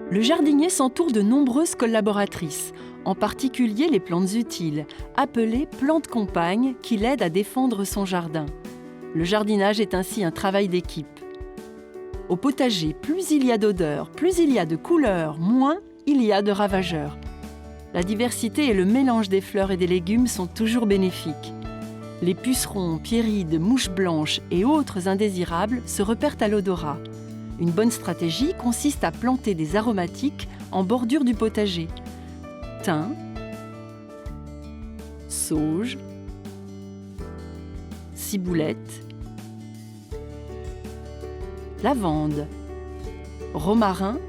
Le jardinier s'entoure de nombreuses collaboratrices, en particulier les plantes utiles, appelées plantes compagnes, qui l'aident à défendre son jardin. Le jardinage est ainsi un travail d'équipe. Au potager, plus il y a d'odeurs, plus il y a de couleurs, moins il y a de ravageurs. La diversité et le mélange des fleurs et des légumes sont toujours bénéfiques. Les pucerons, pierrides, mouches blanches et autres indésirables se repèrent à l'odorat. Une bonne stratégie consiste à planter des aromatiques en bordure du potager. Thym, sauge, ciboulette, lavande, romarin,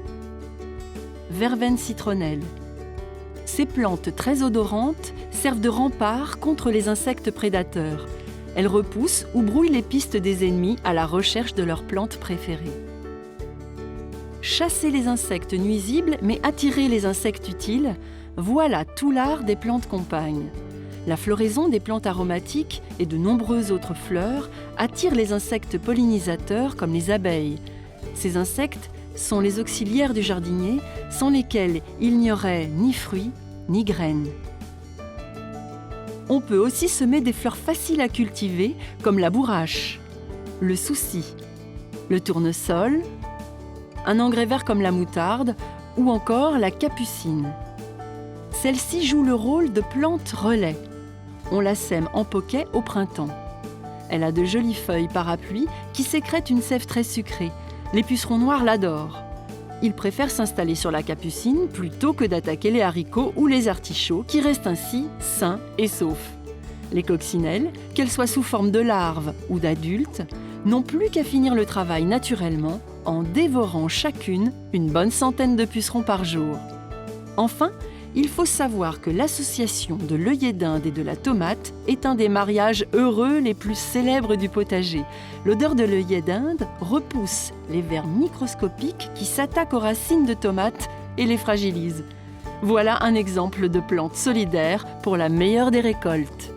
verveine citronnelle. Ces plantes très odorantes servent de rempart contre les insectes prédateurs. Elles repoussent ou brouillent les pistes des ennemis à la recherche de leurs plantes préférées. Chasser les insectes nuisibles, mais attirer les insectes utiles, voilà tout l'art des plantes compagnes. La floraison des plantes aromatiques et de nombreuses autres fleurs attire les insectes pollinisateurs comme les abeilles. Ces insectes sont les auxiliaires du jardinier, sans lesquels il n'y aurait ni fruits ni graines. On peut aussi semer des fleurs faciles à cultiver comme la bourrache, le souci, le tournesol, un engrais vert comme la moutarde ou encore la capucine. Celle-ci joue le rôle de plante relais. On la sème en poquet au printemps. Elle a de jolies feuilles parapluies qui sécrètent une sève très sucrée. Les pucerons noirs l'adorent. Ils préfèrent s'installer sur la capucine plutôt que d'attaquer les haricots ou les artichauts qui restent ainsi sains et saufs. Les coccinelles, qu'elles soient sous forme de larves ou d'adultes, n'ont plus qu'à finir le travail naturellement en dévorant chacune une bonne centaine de pucerons par jour. Enfin, il faut savoir que l'association de l'œillet d'Inde et de la tomate est un des mariages heureux les plus célèbres du potager. L'odeur de l'œillet d'Inde repousse les vers microscopiques qui s'attaquent aux racines de tomates et les fragilisent. Voilà un exemple de plante solidaire pour la meilleure des récoltes.